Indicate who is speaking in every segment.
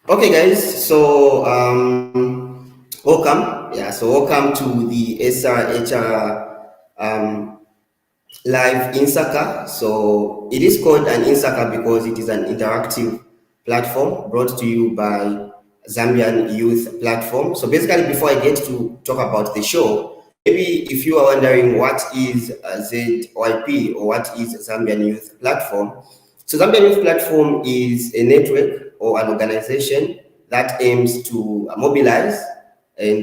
Speaker 1: Okay, guys. So welcome. Yeah. So welcome to the Srhr live Insaka. So it is called an Insaka because it is an interactive platform brought to you by Zambian Youth Platform. So basically, before I get to talk about the show, maybe if you are wondering what is ZYP or what is Zambian Youth Platform, so Zambian Youth Platform is a network or an organization that aims to mobilize and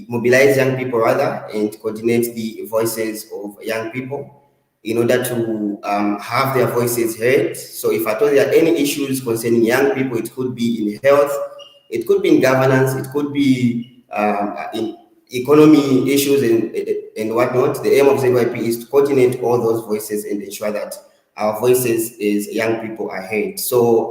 Speaker 1: mobilize young people rather, and coordinate the voices of young people in order to have their voices heard. So if at all there are any issues concerning young people, it could be in health, it could be in governance, it could be in economy issues and whatnot. The aim of ZYP is to coordinate all those voices and ensure that our voices as young people are heard. So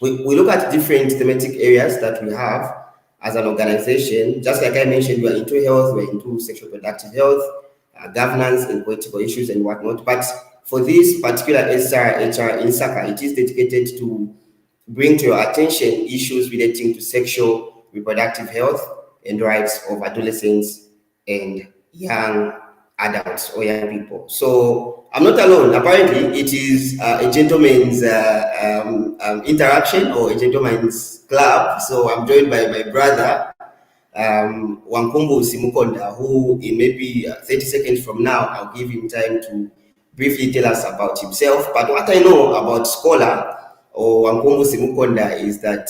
Speaker 1: we look at different thematic areas that we have as an organization. Just like I mentioned, we're into health, we're into sexual reproductive health, governance and political issues and whatnot. But for this particular SRHR in Saka, it is dedicated to bring to your attention issues relating to sexual reproductive health and rights of adolescents and young adults or young people. So I'm not alone. Apparently, it is a gentleman's interaction or a gentleman's club. So I'm joined by my brother, Wankumbu Simukonda, who in maybe 30 seconds from now, I'll give him time to briefly tell us about himself. But what I know about Scholar or Wankumbu Simukonda is that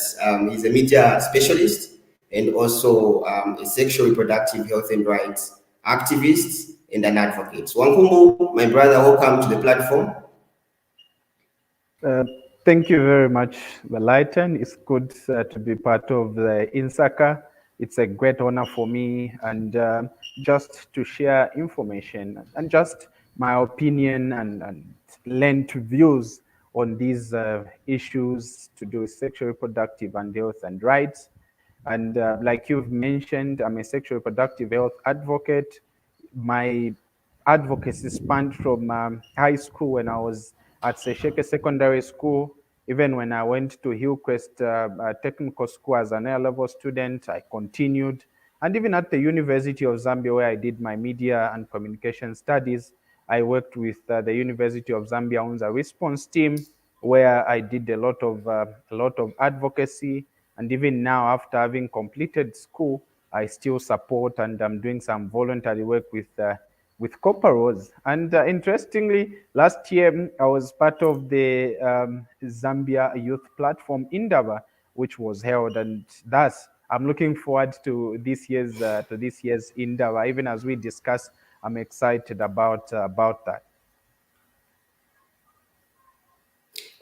Speaker 1: he's a media specialist and also a sexual reproductive health and rights activist and an advocate. Wankumbu, my brother, welcome to the platform.
Speaker 2: Uh, Thank you very much, Lighten. It's good to be part of the Insaka. It's a great honor for me, and just to share information and just my opinion and lend to views on these issues to do with sexual reproductive and health and rights. And like you've mentioned, I'm a sexual reproductive health advocate. My advocacy spanned from high school when I was at Sesheke Secondary School. Even when I went to Hillcrest Technical School as an A-level student, I continued. And even at the University of Zambia, where I did my media and communication studies, I worked with the University of Zambia on the response team, where I did a lot of advocacy. And even now, after having completed school, I still support and I'm doing some voluntary work with corporals. And interestingly, last year I was part of the Zambia Youth Platform Indaba, which was held, and thus I'm looking forward to this year's Indaba. Even as we discuss, I'm excited about that.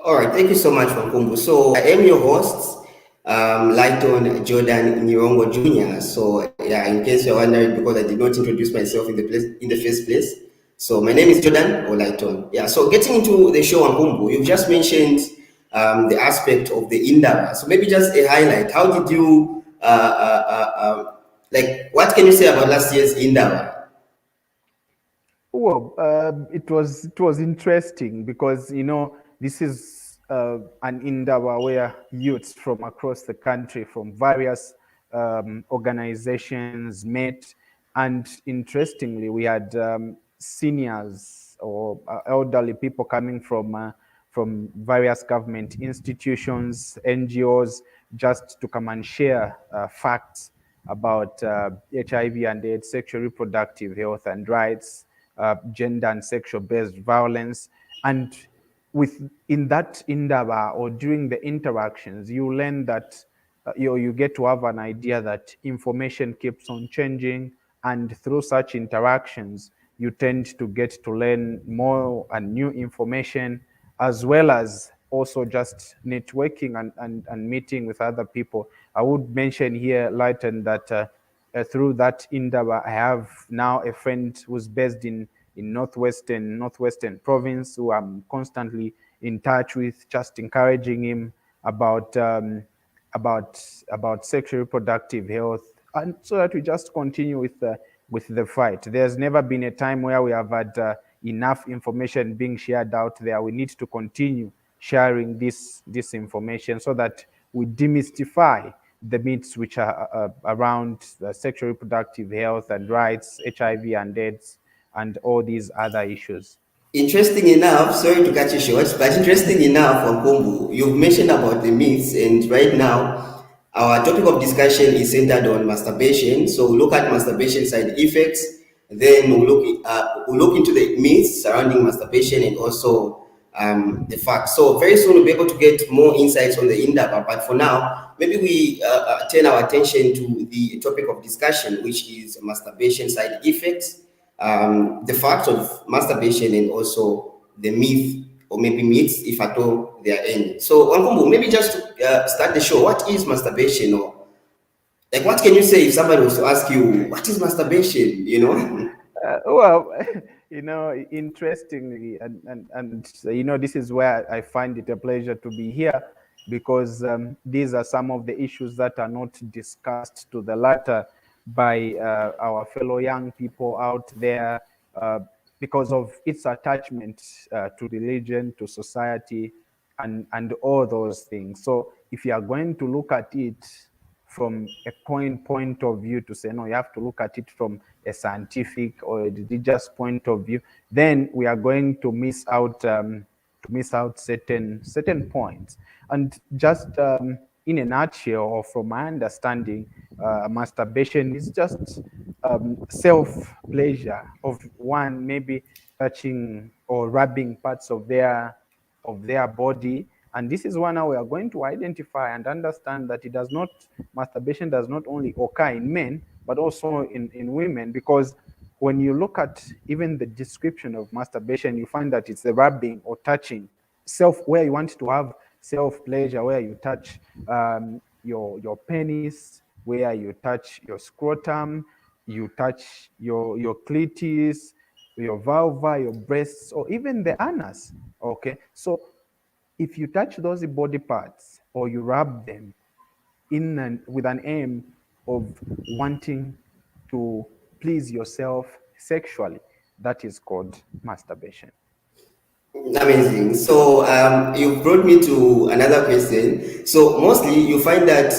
Speaker 1: All right, thank you so much, Wankumbu. So I am your host, Lighton Jordan Nirongo Jr. So yeah, in case you're wondering, because I did not introduce myself in the first place. So my name is Jordan or Lighton. Yeah. So getting into the show, Wankumbu, you've just mentioned the aspect of the Indaba. So maybe just a highlight. How did you like? What can you say about last year's Indaba?
Speaker 2: Well, it was interesting because this is an Indaba where youths from across the country, from various organizations met, and interestingly, we had seniors or elderly people coming from various government institutions, NGOs, just to come and share facts about HIV and AIDS, sexual reproductive health and rights, gender and sexual based violence. And in that indaba or during the interactions, you learn that you get to have an idea that information keeps on changing, and through such interactions, you tend to get to learn more and new information, as well as also just networking and meeting with other people. I would mention here, Lighten, that through that Indaba, I have now a friend who's based in northwestern province, who I'm constantly in touch with, just encouraging him about about sexual reproductive health, and so that we just continue with the fight. There's never been a time where we have had enough information being shared out there. We need to continue sharing this information so that we demystify the myths which are around sexual reproductive health and rights, HIV and AIDS, and all these other issues.
Speaker 1: Interesting enough, sorry to cut you short, but interesting enough, Wangumbu, you've mentioned about the myths, and right now our topic of discussion is centered on masturbation. So we'll look at masturbation side effects, then we'll look into the myths surrounding masturbation and also the facts. So very soon we'll be able to get more insights on the in-depth, but for now, maybe we turn our attention to the topic of discussion, which is masturbation side effects, the facts of masturbation, and also the myth or maybe myths, if at all there are any. So, Wankumbu, maybe just to start the show, what is masturbation? Or like, what can you say if somebody was to ask you, what is masturbation? You know?
Speaker 2: Well, interestingly, and this is where I find it a pleasure to be here, because these are some of the issues that are not discussed to the latter by our fellow young people out there, because of its attachment to religion, to society, and all those things. So if you are going to look at it from a point of view, to say no, you have to look at it from a scientific or a religious point of view, then we are going to miss out certain points. And just in a nutshell, or from my understanding, masturbation is just self pleasure of one maybe touching or rubbing parts of their body. And this is one how we are going to identify and understand that masturbation does not only occur in men, but also in women, because when you look at even the description of masturbation, you find that it's the rubbing or touching where you want to have self pleasure, where you touch your penis, where you touch your scrotum, you touch your clitoris, your vulva, your breasts, or even the anus. Okay, so if you touch those body parts or you rub them with an aim of wanting to please yourself sexually, that is called masturbation.
Speaker 1: Amazing. So you brought me to another question. So mostly you find that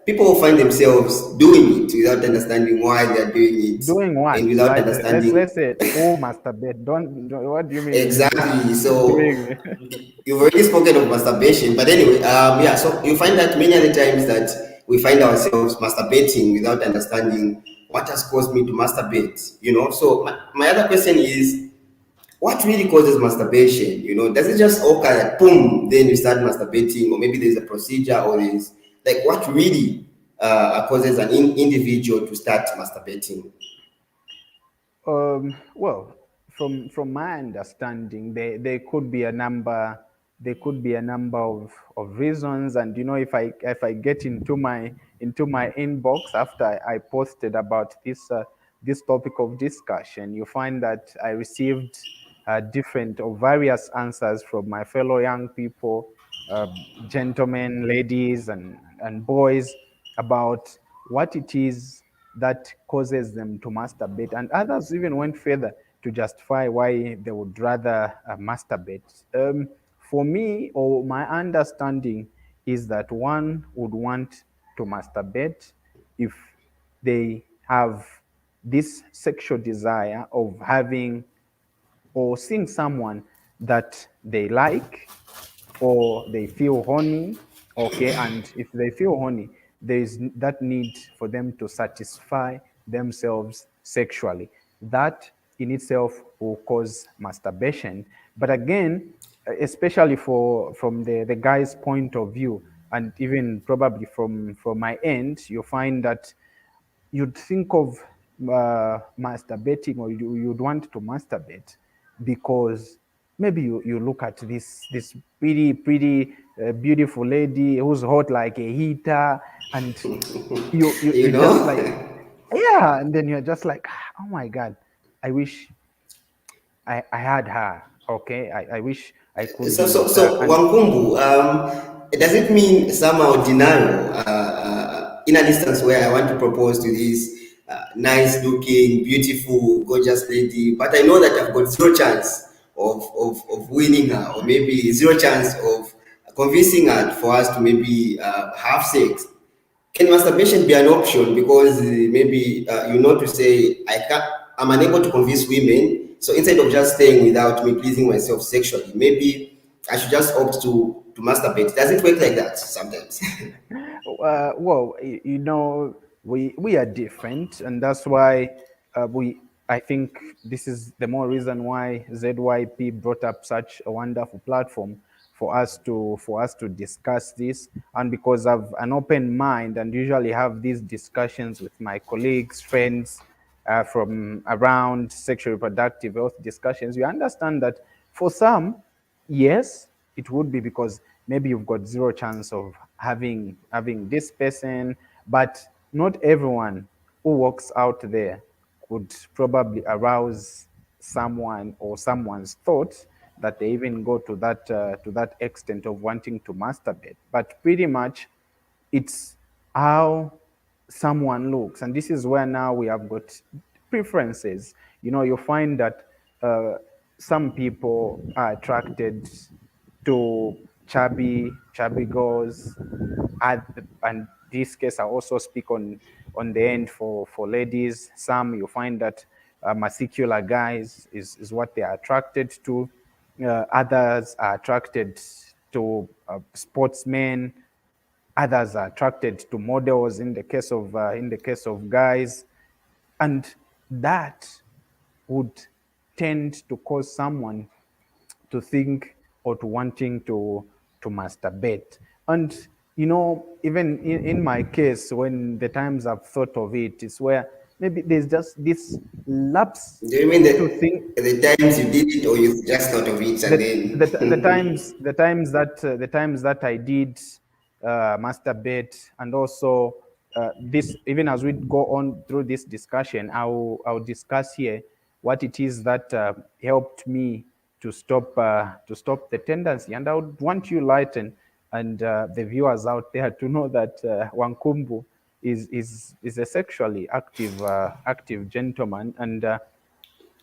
Speaker 1: people will find themselves doing it without understanding why they are doing it,
Speaker 2: Doing what?
Speaker 1: and without
Speaker 2: Like let's
Speaker 1: understanding
Speaker 2: say, oh, masturbate. What do you mean
Speaker 1: exactly. So
Speaker 2: doing?
Speaker 1: you've already spoken of masturbation, but anyway, yeah. So you find that many other times that we find ourselves masturbating without understanding what has caused me to masturbate. So my other question is, what really causes masturbation? Does it just occur like boom, then you start masturbating, or maybe there's a procedure, or there's like what really causes an individual to start masturbating?
Speaker 2: Well, from my understanding, there could be a number. There could be a number of reasons, and if I get into my inbox after I posted about this topic of discussion, you find that I received different or various answers from my fellow young people, uh, gentlemen, ladies, and boys, about what it is that causes them to masturbate. And others even went further to justify why they would rather masturbate. For me, or my understanding, is that one would want to masturbate if they have this sexual desire of having or seeing someone that they like, or they feel horny. Okay, and if they feel horny, there is that need for them to satisfy themselves sexually. That in itself will cause masturbation. But again, especially from the guy's point of view, and even probably from my end, you find that you'd think of masturbating, or you'd want to masturbate because maybe you look at this pretty beautiful lady who's hot like a heater, and
Speaker 1: you
Speaker 2: you just
Speaker 1: know
Speaker 2: like, yeah, and then you're just like, oh my god, I wish I had her. Okay, I wish I could
Speaker 1: So,
Speaker 2: be
Speaker 1: so,
Speaker 2: with her.
Speaker 1: so
Speaker 2: And
Speaker 1: Wankumbu, does it mean somehow denial? In an instance where I want to propose to this nice-looking, beautiful, gorgeous lady, but I know that I've got zero chance of winning her, or maybe zero chance of convincing her for us to maybe have sex. Can masturbation be an option? Because maybe you know to say I'm unable to convince women. So instead of just staying without me pleasing myself sexually, maybe I should just opt to masturbate. Does it work like that sometimes?
Speaker 2: Well, you know, we are different, and that's why we. I think this is the more reason why ZYP brought up such a wonderful platform for us to discuss this, and because I've an open mind and usually have these discussions with my colleagues, friends, from around sexual reproductive health discussions. We understand that for some, yes, it would be because maybe you've got zero chance of having this person, but not everyone who walks out there could probably arouse someone or someone's thoughts that they even go to that extent of wanting to masturbate. But pretty much, it's how someone looks, and this is where now we have got preferences. You know, you find that uh, some people are attracted to chubby girls, and this case I also speak on the end for ladies. Some you find that muscular guys is what they are attracted to. Others are attracted to sportsmen. Others are attracted to models in the case of guys, and that would tend to cause someone to think or to wanting to masturbate. And you know, even in my case, when the times I've thought of it, is where maybe there's just this lapse
Speaker 1: Do you mean
Speaker 2: to think
Speaker 1: the times you did it, or you just thought of it and then?
Speaker 2: the times that I did masturbate, and also this, even as we go on through this discussion, I'll discuss here what it is that helped me to stop the tendency. And I would want you, Lighten, and the viewers out there to know that Wankumbu is a sexually active gentleman, and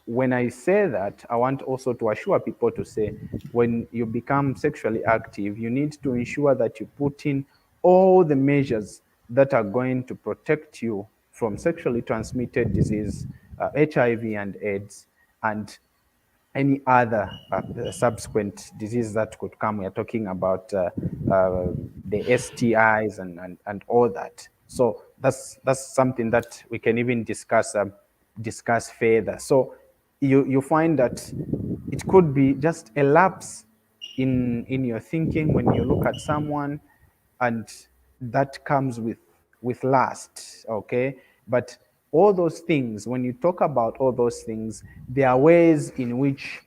Speaker 2: when I say that, I want also to assure people to say, when you become sexually active, you need to ensure that you put in all the measures that are going to protect you from sexually transmitted disease, HIV and AIDS, and any other subsequent disease that could come. We are talking about the STIs and all that. So that's something that we can even discuss further. So you find that it could be just a lapse in your thinking when you look at someone, and that comes with lust. Okay, but all those things, when you talk about all those things, there are ways in which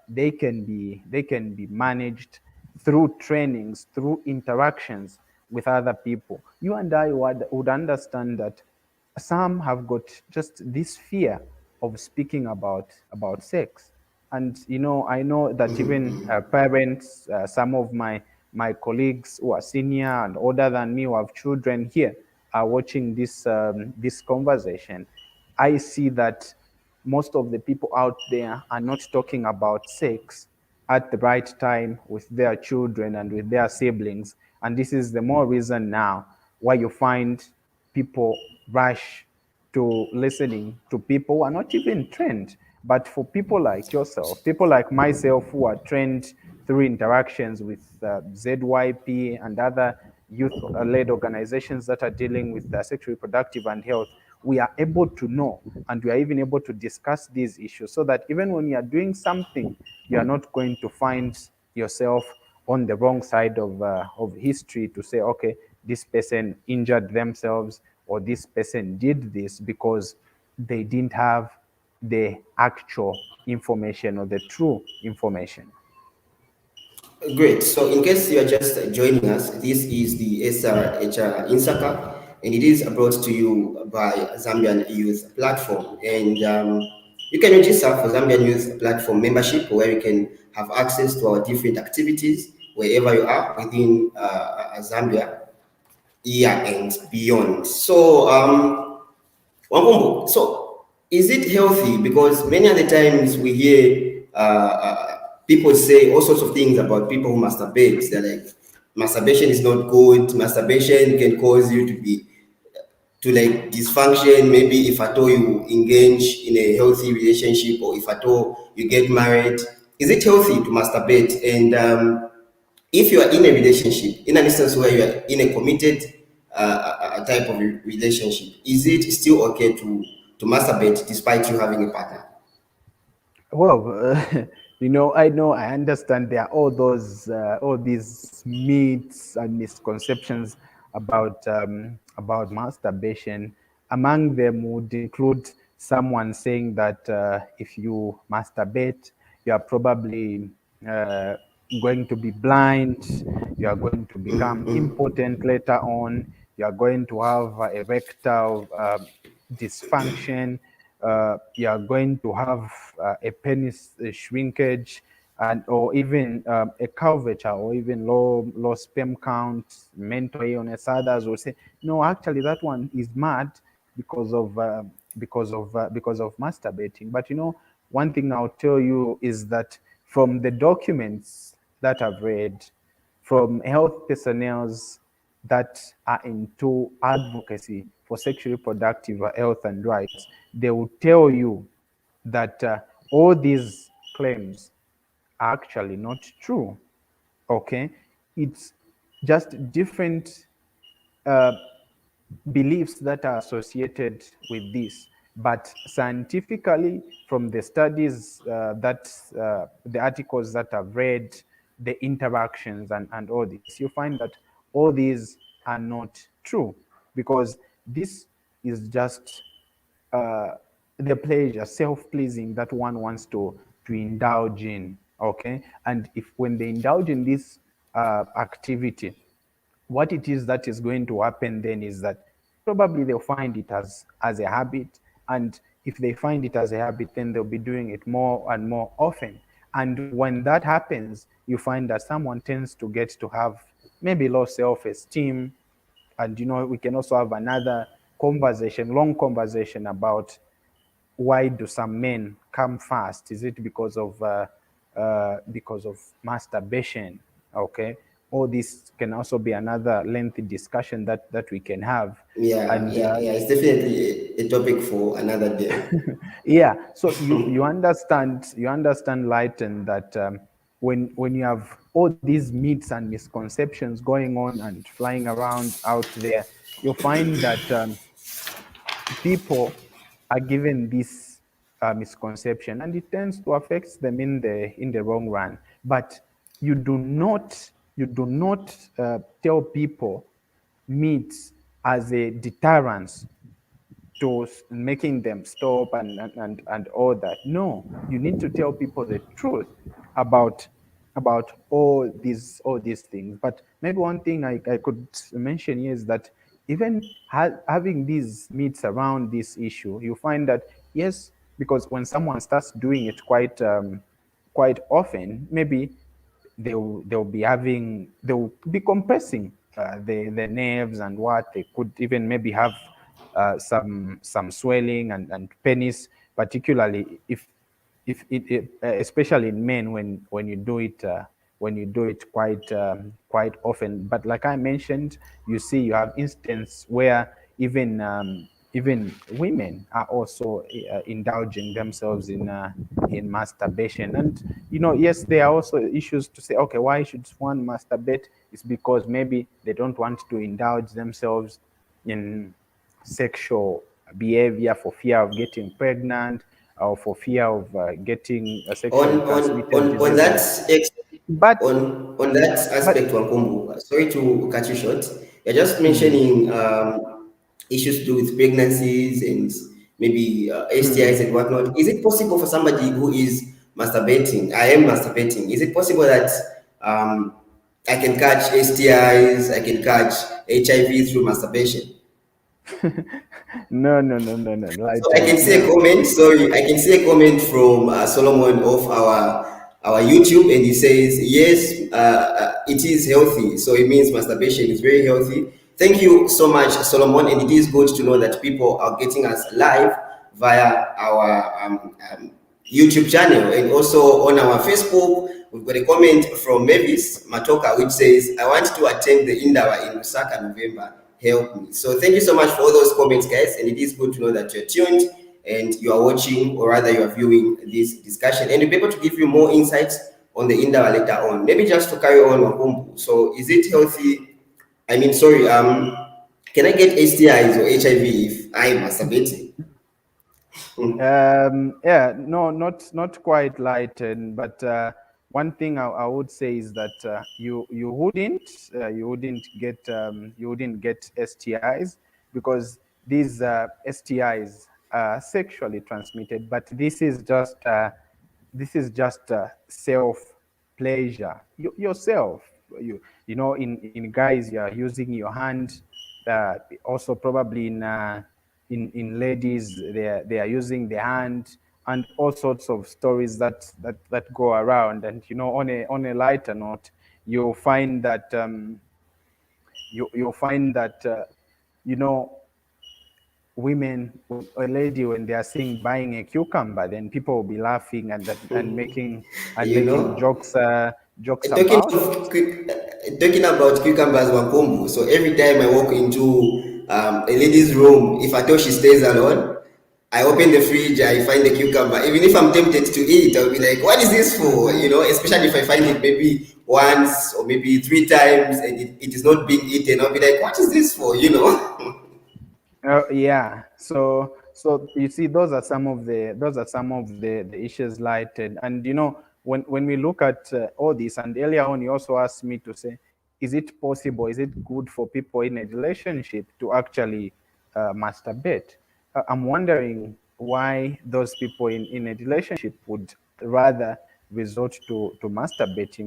Speaker 2: they can be managed through trainings, through interactions with other people. You and I would understand that some have got just this fear of speaking about sex. And you know, I know that even parents, some of my colleagues who are senior and older than me, who have children here, are watching this conversation. I see that most of the people out there are not talking about sex at the right time with their children and with their siblings. And this is the more reason now why you find people rush to listening to people who are not even trained. But for people like yourself, people like myself who are trained through interactions with ZYP and other youth-led organizations that are dealing with sexual reproductive and health, we are able to know, and we are even able to discuss these issues, so that even when you are doing something, you are not going to find yourself on the wrong side of history to say, okay, this person injured themselves or this person did this because they didn't have the actual information or the true information.
Speaker 1: Great. So, in case you are just joining us, this is the Srhr Insaka, and it is brought to you by Zambian Youth Platform. And you can register for Zambian Youth Platform membership, where you can have access to our different activities wherever you are within Zambia, yeah, and beyond. So, Wangumbu, so is it healthy? Because many of the times we hear people say all sorts of things about people who masturbate. They're like, masturbation is not good. Masturbation can cause you to like dysfunction. Maybe if at all you engage in a healthy relationship, or if at all you get married, is it healthy to masturbate? And if you are in a relationship, in an instance where you are in a committed type of relationship, is it still okay to masturbate despite you having a partner?
Speaker 2: Well, I understand there are all these myths and misconceptions about masturbation. Among them would include someone saying that if you masturbate, you are probably uh, going to be blind, you are going to become impotent later on, you are going to have erectile dysfunction, you are going to have a penis shrinkage, and or even a curvature, or even low sperm count, mental illness. Others will say, no, actually that one is mad because of masturbating. But one thing I'll tell you is that from the documents that I've read, from health personnel that are into advocacy for sexually reproductive health and rights, they will tell you that all these claims are actually not true. Okay, it's just different uh, beliefs that are associated with this. But scientifically, from the studies the articles that I've read, the interactions and all this, you find that all these are not true, because this is just uh, the pleasure, self-pleasing that one wants to indulge in. Okay, and if when they indulge in this activity, what it is that is going to happen then is that probably they'll find it as a habit, and if they find it as a habit, then they'll be doing it more and more often. And when that happens, you find that someone tends to get to have maybe low self-esteem. And we can also have another conversation, long conversation, about why do some men come fast? Is it because of masturbation? Okay, all this can also be another lengthy discussion that we can have.
Speaker 1: Yeah,
Speaker 2: And
Speaker 1: yeah, yeah. It's definitely a topic for another day.
Speaker 2: yeah, so you understand, Lighten, that when you have all these myths and misconceptions going on and flying around out there, you'll find that people are given this misconception, and it tends to affect them in the wrong run. But you do not tell people myths as a deterrence to making them stop and all that. No, you need to tell people the truth about all these things. But maybe one thing I could mention here is that even having these meets around this issue, you find that, yes, because when someone starts doing it quite often, maybe they'll be compressing the nerves, and what they could even maybe have some swelling and penis, particularly if especially in men, when you do it quite often. But like I mentioned, you see, you have instances where even women are also indulging themselves in masturbation. And yes, there are also issues to say, okay, why should one masturbate? It's because maybe they don't want to indulge themselves in sexual behavior for fear of getting pregnant, or for fear of getting
Speaker 1: on
Speaker 2: sexually
Speaker 1: on
Speaker 2: transmitted
Speaker 1: on that
Speaker 2: diseases. But
Speaker 1: on that
Speaker 2: but
Speaker 1: aspect, Wankumbu, sorry to cut you short. You're just
Speaker 2: mm,
Speaker 1: mentioning issues to do with pregnancies and maybe STIs
Speaker 2: mm.
Speaker 1: and whatnot. Is it possible for somebody who is masturbating? I am masturbating. Is it possible that um, I can catch STIs, I can catch HIV through masturbation?
Speaker 2: No, no, no, no, no,
Speaker 1: So I
Speaker 2: Lighten,
Speaker 1: can see a
Speaker 2: no.
Speaker 1: comment. Sorry, I can see a comment from Solomon of our YouTube, and he says yes, it is healthy. So it means masturbation is very healthy. Thank you so much, Solomon, and it is good to know that people are getting us live via our YouTube channel and also on our Facebook. We've got a comment from Mavis Matoka, which says, I want to attend the Indawa in Lusaka, November. Help me. So thank you so much for all those comments, guys. And it is good to know that you're tuned and you are watching, or rather you are viewing this discussion. And we'll be able to give you more insights on the Indawa later on. Maybe just to carry on, Wakumbu. So is it healthy? I mean, sorry, can I get STIs or HIV if I'm masturbating?
Speaker 2: Yeah, no, not quite lightened, but one thing I would say is that you wouldn't get STIs, because these STIs are sexually transmitted, but this is just self pleasure. Yourself, in guys, you're using your hand. Also, probably in ladies, they are using the hand, and all sorts of stories that go around. And on a lighter note, you'll find that you'll find that you know women, when a lady, when they are seeing buying a cucumber, then people will be laughing and
Speaker 1: You
Speaker 2: making
Speaker 1: know?
Speaker 2: jokes
Speaker 1: Talking
Speaker 2: about it.
Speaker 1: of talking about cucumbers, Wakombu. So every time I walk into a lady's room, if I tell she stays alone, I open the fridge, I find the cucumber. Even if I'm tempted to eat, I'll be like, "What is this for?" You know, especially if I find it maybe once or maybe three times and it is not being eaten, I'll be like, "What is this for?" You know.
Speaker 2: Yeah. So you see, those are some of the issues lighted. And when we look at all this, and earlier on you also asked me to say, is it possible? Is it good for people in a relationship to actually masturbate? I'm wondering why those people in a relationship would rather resort to masturbating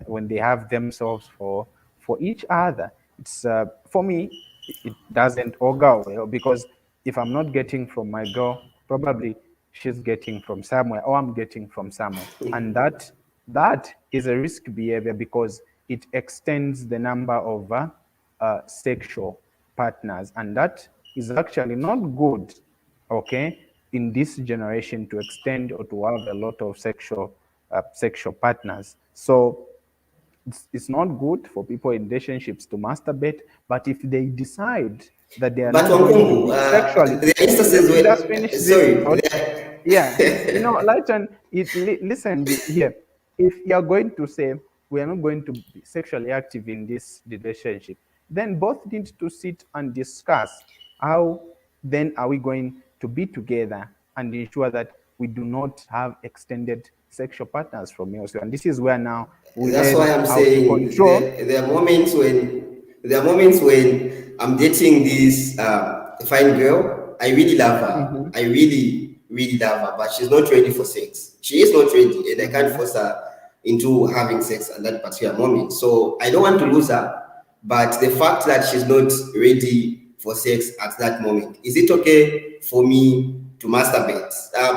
Speaker 2: when they have themselves for each other. It's For me, it doesn't augur well, because if I'm not getting from my girl, probably she's getting from somewhere, or I'm getting from somewhere, and that is a risk behavior, because it extends the number of sexual partners, and that is actually not good. Okay, in this generation, to extend or to have a lot of sexual partners. So it's not good for people in relationships to masturbate. But if they decide that they are
Speaker 1: But
Speaker 2: not going to
Speaker 1: Wakombu,
Speaker 2: be sexually,
Speaker 1: there are
Speaker 2: let
Speaker 1: instances
Speaker 2: me just
Speaker 1: where
Speaker 2: finish this
Speaker 1: sorry,
Speaker 2: thought. Yeah, Lighton, listen here. If you are going to say we are not going to be sexually active in this relationship, then both need to sit and discuss how then are we going to be together and ensure that we do not have extended sexual partners from elsewhere. And this is where now we
Speaker 1: that's why
Speaker 2: learn
Speaker 1: I'm
Speaker 2: how to
Speaker 1: saying
Speaker 2: control.
Speaker 1: there are moments when I'm dating this fine girl. I really love her.
Speaker 2: Mhm,
Speaker 1: I really love her, but she's not ready for sex. She is not ready, and I can't
Speaker 2: mhm.
Speaker 1: force her into having sex at that particular moment. So I don't want to lose her. But the fact that she's not ready for sex at that moment, is it okay for me to masturbate?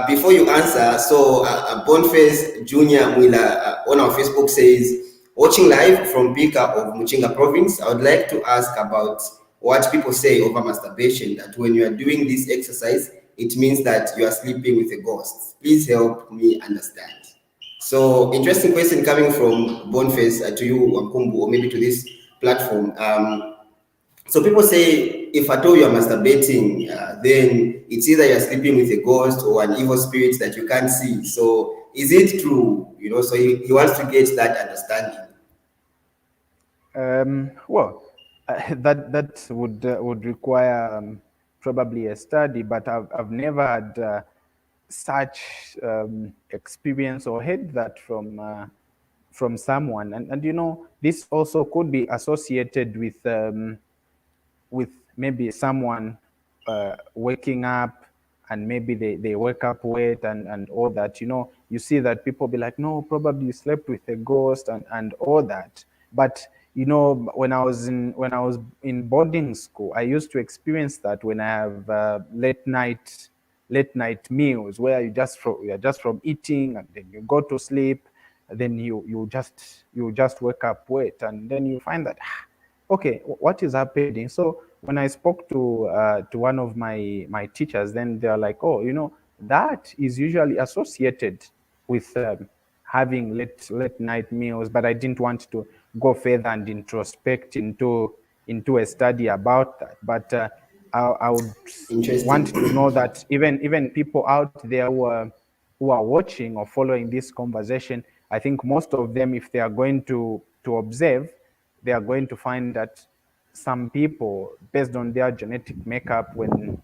Speaker 1: Before you answer, so Boniface Junior Mwila on our Facebook says, watching live from Pika of Muchinga province, I would like to ask about what people say over masturbation, that when you are doing this exercise, it means that you are sleeping with a ghost. Please help me understand. So interesting question coming from Boniface to you, Wankumbu, or maybe to this platform. So people say if at all you're masturbating, then it's either you're sleeping with a ghost or an evil spirit that you can't see. So is it true? You know, so he wants to get that understanding.
Speaker 2: Well, that would require probably a study, but I've never had such experience or heard that from someone. And this also could be associated with maybe someone waking up, and maybe they wake up late, and all that. You see that people be like, no, probably you slept with a ghost, and all that. But when I was in boarding school, I used to experience that when I have late night meals, where you're just from eating, and then you go to sleep, and then you just wake up late, and then you find that, okay, what is happening? So when I spoke to one of my teachers, then they're like, oh, that is usually associated with having late night meals, but I didn't want to go further and introspect into a study about that. But I would want to
Speaker 1: Interesting.
Speaker 2: know that even people out there who are watching or following this conversation, I think most of them, if they are going to observe, they are going to find that some people, based on their genetic makeup, when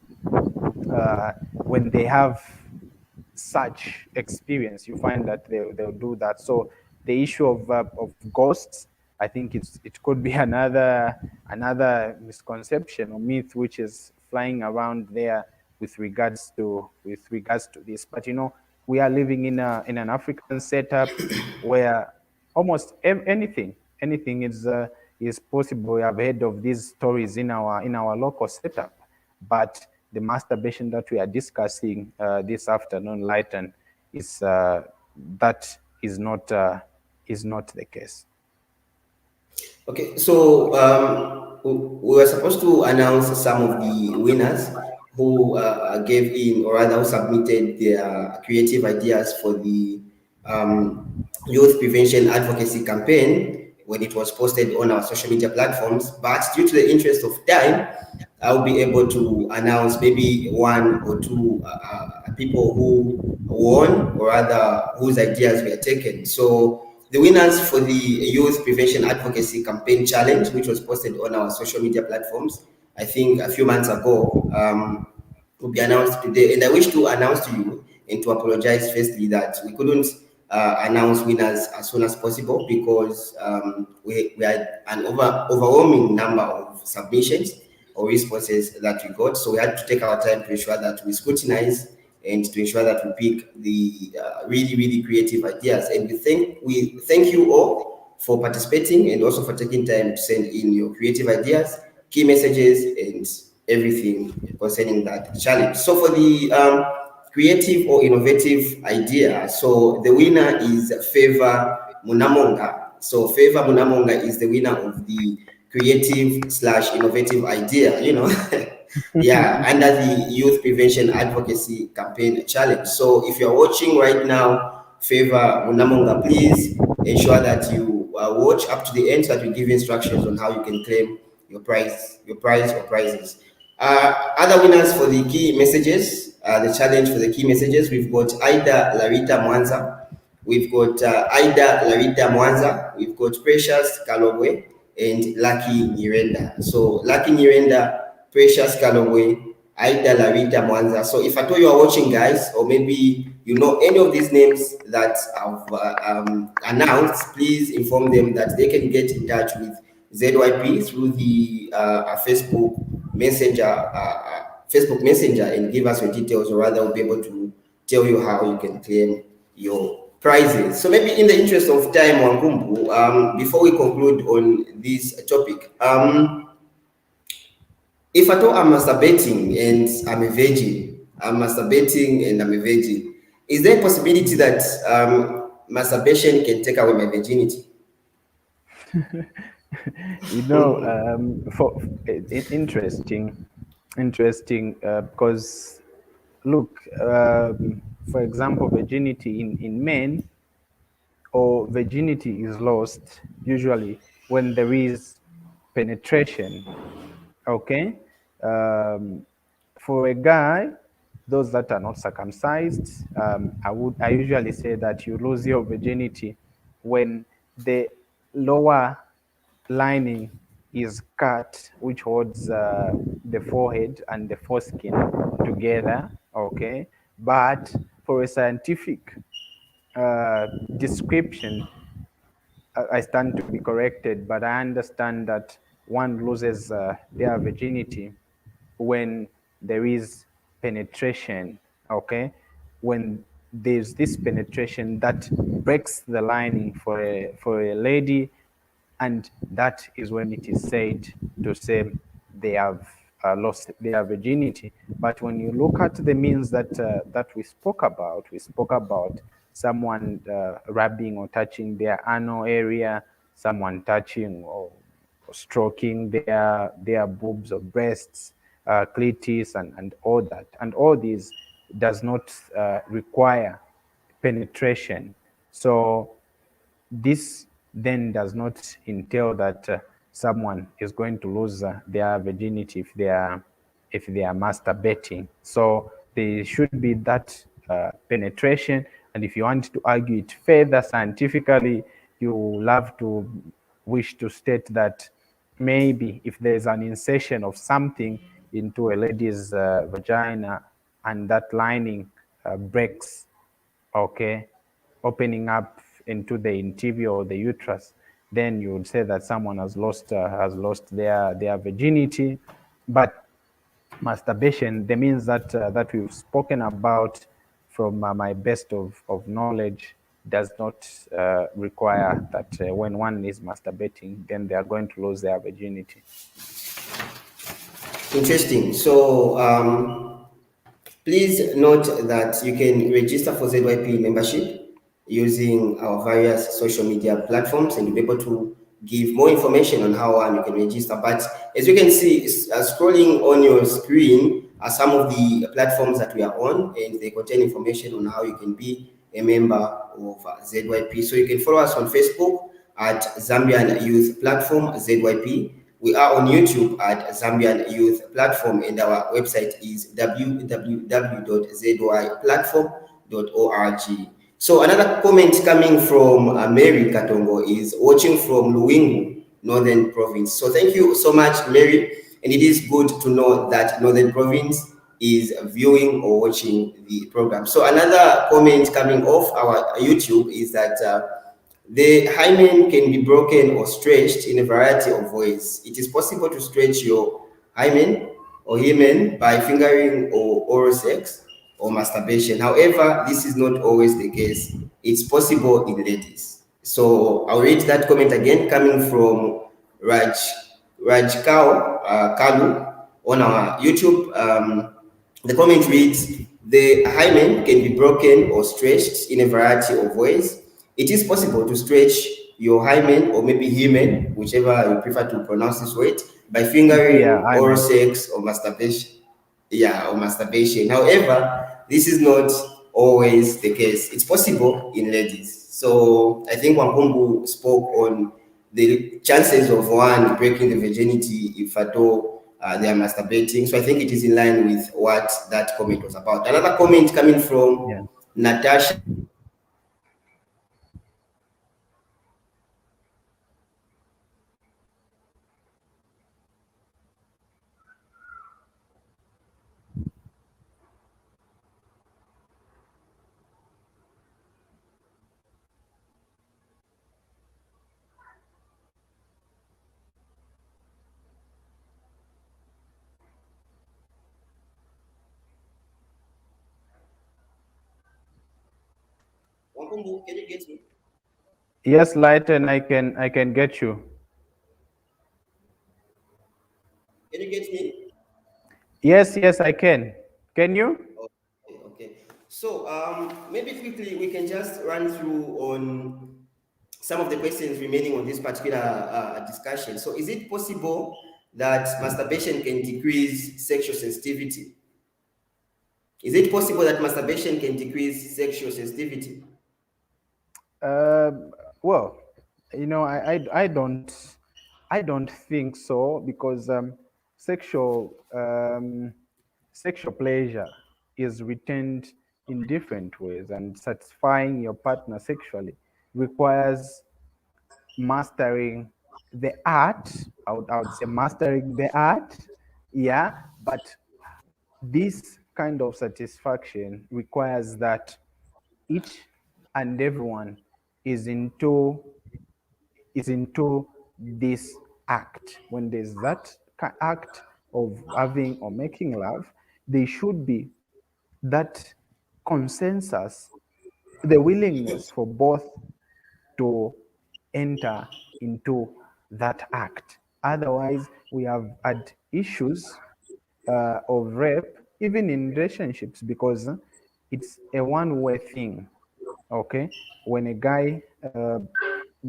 Speaker 2: they have such experience, you find that they'll do that. So the issue of ghosts, I think it could be another misconception or myth which is flying around there with regards to this. But we are living in an African setup where almost anything is possible. We have heard of these stories in our local setup, but the masturbation that we are discussing this afternoon, Lighten, is that is not the case.
Speaker 1: Okay, so we were supposed to announce some of the winners who gave in, or rather, who submitted their creative ideas for the um, youth prevention advocacy campaign when it was posted on our social media platforms. But due to the interest of time, I'll be able to announce maybe one or two people who won, or rather, whose ideas were taken. So the winners for the Youth Prevention Advocacy Campaign Challenge, which was posted on our social media platforms, I think a few months ago, will be announced today. And I wish to announce to you and to apologize firstly that we couldn't announce winners as soon as possible because we had an overwhelming number of submissions or responses that we got. So we had to take our time to ensure that we scrutinize and to ensure that we pick the really, really creative ideas. And we thank you all for participating and also for taking time to send in your creative ideas, key messages, and everything concerning that challenge. So for the creative or innovative idea, so the winner is Favor Munamonga. So Favor Munamonga is the winner of the creative slash innovative idea, yeah, under the Youth Prevention Advocacy Campaign Challenge. So if you're watching right now, Favor Munamonga, please ensure that you watch up to the end so that we give you instructions on how you can claim your prize or prizes. Other winners for the key messages, the challenge for the key messages, we've got Ida Larita Mwanza, we've got Ida Larita Mwanza, we've got Precious Kalogwe, and Lucky Nyirenda. So Lucky Nyirenda, Precious Kalogwe, Aida Larita Mwanza. So if at all you are watching, guys, or maybe you know any of these names that I've announced, please inform them that they can get in touch with ZYP through the Facebook Messenger, and give us your details, or rather, we'll be able to tell you how you can claim your prizes. So maybe in the interest of time, Wangumbu, before we conclude on this topic, if at all I'm masturbating and I'm a virgin, is there a possibility that masturbation can take away my virginity?
Speaker 2: For interesting because look, for example, virginity in men, or virginity is lost usually when there is penetration. Okay. um, for a guy, those that are not circumcised, I usually say that you lose your virginity when the lower lining is cut, which holds the forehead and the foreskin together. Okay. But for a scientific description, I stand to be corrected, but I understand that one loses their virginity when there is penetration. Okay. When there's this penetration that breaks the lining for a lady, and that is when it is said to say they have lost their virginity. But when you look at the means that we spoke about someone rubbing or touching their anal area, someone touching or stroking their boobs or breasts, clitis, and all that, and all these does not require penetration. So this then does not entail that someone is going to lose their virginity if they are masturbating. So there should be that penetration, and if you want to argue it further scientifically, you love to wish to state that maybe if there's an insertion of something into a lady's vagina and that lining breaks, okay, opening up into the interior or the uterus, then you would say that someone has lost their virginity. But masturbation, the means that we've spoken about from my best of knowledge, does not require that when one is masturbating, then they are going to lose their virginity.
Speaker 1: Interesting. So please note that you can register for ZYP membership using our various social media platforms, and you'll be able to give more information on how you can register. But as you can see, scrolling on your screen are some of the platforms that we are on, and they contain information on how you can be a member of ZYP. So you can follow us on Facebook at Zambian Youth Platform ZYP. We are on YouTube at Zambian Youth Platform, and our website is www.zyplatform.org. So another comment coming from Mary Katongo is watching from Luwingu, Northern Province. So thank you so much, Mary. And it is good to know that Northern Province is viewing or watching the program. So another comment coming off our YouTube is that the hymen can be broken or stretched in a variety of ways. It is possible to stretch your hymen or hymen by fingering or oral sex or masturbation. However, this is not always the case. It's possible in ladies. So I'll read that comment again, coming from Raj Kalu on our YouTube. The comment reads, the hymen can be broken or stretched in a variety of ways. It is possible to stretch your hymen or maybe hymen, whichever you prefer to pronounce this word, by
Speaker 2: Yeah,
Speaker 1: fingering,
Speaker 2: I
Speaker 1: oral
Speaker 2: mean,
Speaker 1: sex, or masturbation. Yeah, or masturbation. However, this is not always the case. It's possible in ladies. So I think Wangumbu spoke on the chances of one breaking the virginity if at all they are masturbating. So I think it is in line with what that comment was about. Another comment coming from
Speaker 2: yeah.
Speaker 1: Natasha. Wangumbu, can you get me?
Speaker 2: Yes, Lighten, I can get you.
Speaker 1: Can you get me?
Speaker 2: Yes, yes, I can. Can you?
Speaker 1: Okay, okay. So maybe quickly we can just run through on some of the questions remaining on this particular discussion. So is it possible that masturbation can decrease sexual sensitivity? Is it possible that masturbation can decrease sexual sensitivity?
Speaker 2: Uh, well, I don't think so because sexual sexual pleasure is retained in different ways, and satisfying your partner sexually requires mastering the art. I would say mastering the art, yeah, but this kind of satisfaction requires that each and everyone is into is into this act. When there's that act of having or making love, there should be that consensus, the willingness for both to enter into that act. Otherwise, we have had issues of rape, even in relationships, because it's a one-way thing. Okay, when a guy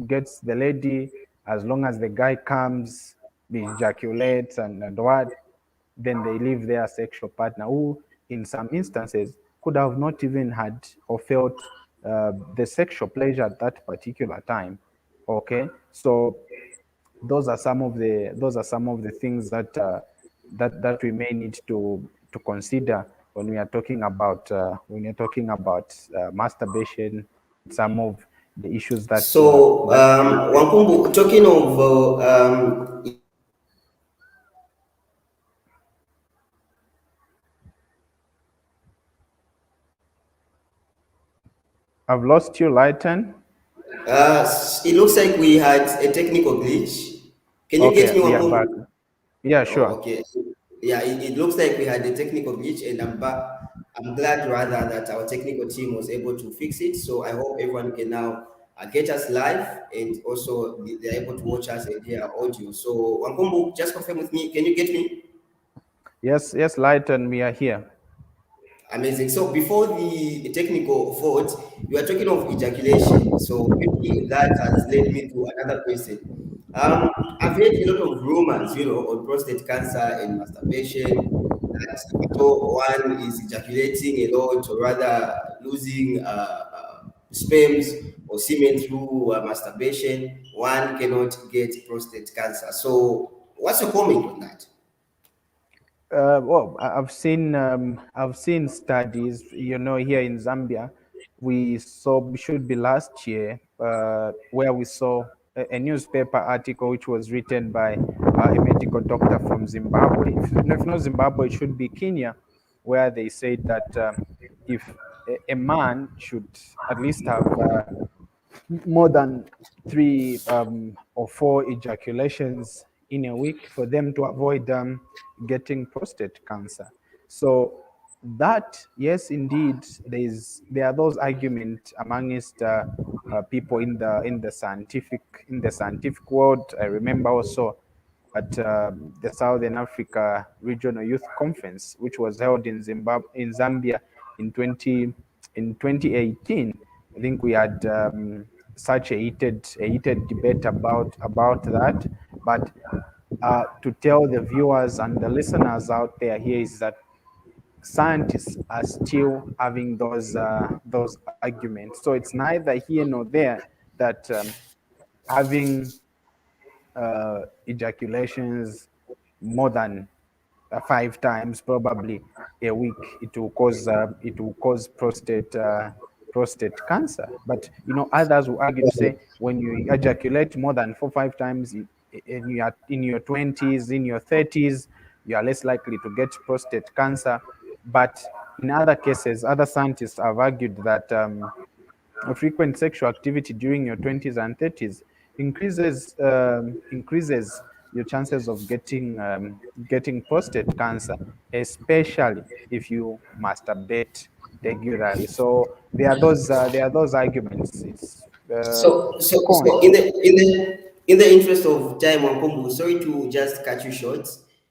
Speaker 2: gets the lady, as long as the guy comes, ejaculates, and what, then they leave their sexual partner, who, in some instances, could have not even had or felt the sexual pleasure at that particular time. Okay, so those are some of the things that that we may need to consider when we are talking about masturbation and some of the issues that
Speaker 1: So,
Speaker 2: that can affect.
Speaker 1: Wankumbu, talking of
Speaker 2: I've lost you, Lighten.
Speaker 1: it looks like we had a technical glitch. Can you get
Speaker 2: Okay,
Speaker 1: me,
Speaker 2: we are back.
Speaker 1: Wankumbu?
Speaker 2: Yeah,
Speaker 1: Oh,
Speaker 2: sure.
Speaker 1: okay. Yeah, it looks like we had a technical glitch, and I'm glad rather that our technical team was able to fix it. So I hope everyone can now get us live, and also they're able to watch us and hear our audio. So Wankumbu, just confirm with me. Can you get me?
Speaker 2: Yes, yes, Lighten, we are here.
Speaker 1: Amazing. So before the technical fault, you are talking of ejaculation. So maybe that has led me to another question. I've heard a lot of rumors, on prostate cancer and masturbation. That so one is ejaculating a lot, or rather losing sperms or semen through masturbation, one cannot get prostate cancer. So what's your comment on that?
Speaker 2: Well, I've seen studies. Here in Zambia, we saw should be last year, where we saw a newspaper article which was written by a medical doctor from Zimbabwe. If not Zimbabwe, it should be Kenya, where they said that if a man should at least have more than three or four ejaculations in a week for them to avoid getting prostate cancer. So that, yes, indeed, there are those arguments amongst people in the scientific world. I remember also at the Southern Africa Regional Youth Conference, which was held in Zambia in 2018. I think we had such a heated debate about that. But to tell the viewers and the listeners out there here is that scientists are still having those arguments. So it's neither here nor there that having ejaculations more than 5 times probably a week, it will cause prostate cancer. But others will argue to say when you ejaculate more than 4 5 times in your 20s, in your 30s, you are less likely to get prostate cancer. But in other cases, other scientists have argued that frequent sexual activity during your 20s and 30s increases your chances of getting prostate cancer, especially if you masturbate regularly. So there are those arguments. It's
Speaker 1: So
Speaker 2: common.
Speaker 1: in the interest of time, Wankumbu, sorry to just cut you short.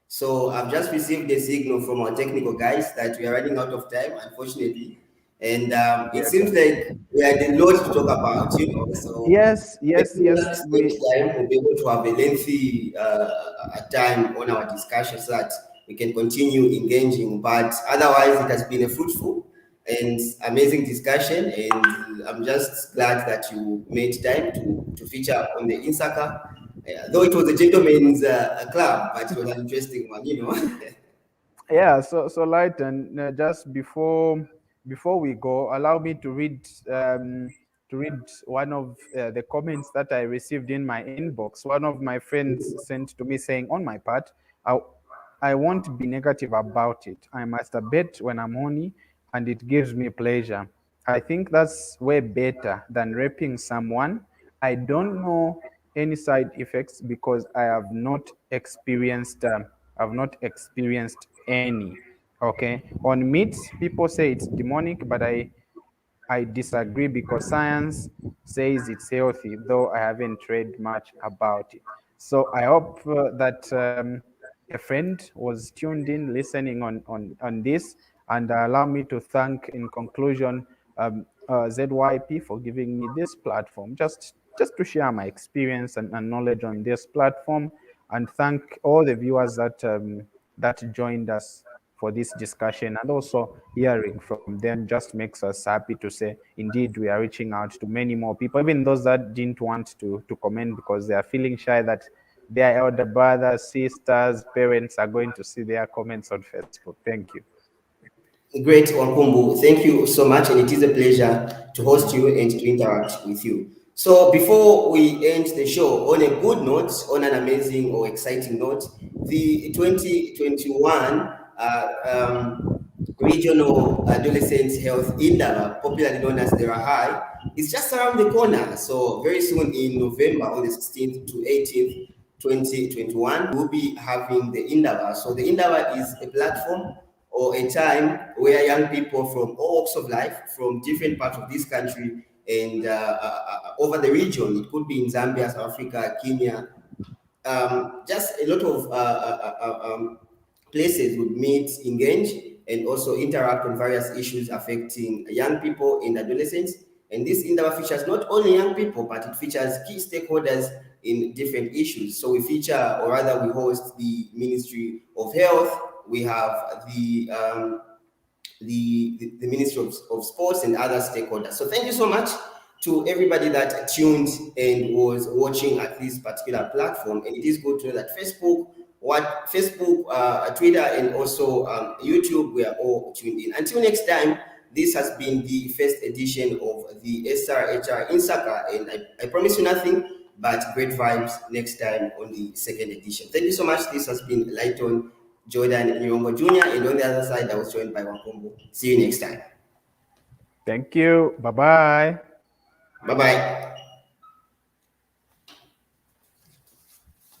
Speaker 1: So I've just received a signal from our technical guys that we are running out of time, unfortunately, and it
Speaker 2: Yeah,
Speaker 1: seems
Speaker 2: okay.
Speaker 1: like we had a lot to talk about, So
Speaker 2: Yes, yes,
Speaker 1: maybe
Speaker 2: yes.
Speaker 1: perhaps next time we'll be able to have a lengthy time on our discussion so that we can continue engaging. But otherwise, it has been a fruitful and amazing discussion, and I'm just glad that you made time to feature on the Insaka. Though it was a gentleman's club, but it was an interesting one.
Speaker 2: Yeah, so Light, and just before we go, allow me to read one of the comments that I received in my inbox. One of my friends sent to me saying, on my part, I, I won't be negative about it. I masturbate when I'm horny, and it gives me pleasure. I think that's way better than raping someone. I don't know any side effects because I've not experienced any. Okay. On meat, people say it's demonic, but I disagree because science says it's healthy, though I haven't read much about it. So I hope that a friend was tuned in, listening on this, and allow me to thank, in conclusion, ZYP for giving me this platform, just to share my experience and knowledge on this platform, and thank all the viewers that joined us. for this discussion, and also hearing from them just makes us happy to say, indeed, we are reaching out to many more people, even those that didn't want to comment because they are feeling shy that their elder brothers, sisters, parents are going to see their comments on Facebook. Thank you.
Speaker 1: Great, Wankumbu. Thank you so much, and it is a pleasure to host you and to interact with you. So, before we end the show, on a good note, on an amazing or exciting note, the 2021 Regional Adolescent Health Index, popularly known as the RAHI, is just around the corner. So, very soon in November, on the 16th to 18th, 2021, we'll be having the Indaba. So the Indaba is a platform or a time where young people from all walks of life, from different parts of this country and over the region, it could be in Zambia, South Africa, Kenya, just a lot of places would meet, engage, and also interact on various issues affecting young people and adolescents. And this Indaba features not only young people, but it features key stakeholders in different issues. So we feature, or rather, we host the Ministry of Health. We have the Ministry of Sports and other stakeholders. So thank you so much to everybody that tuned and was watching at this particular platform. And it is good to know that Facebook, Twitter, and also YouTube, we are all tuned in. Until next time, this has been the first edition of the Srhr Insaka, and I promise you nothing but great vibes next time on the second edition. Thank you so much. This has been Lighton Jordan Nyongo Jr., and on the other side, I was joined by Wankombo. See you next time.
Speaker 2: Thank you. Bye-bye.
Speaker 1: Bye-bye.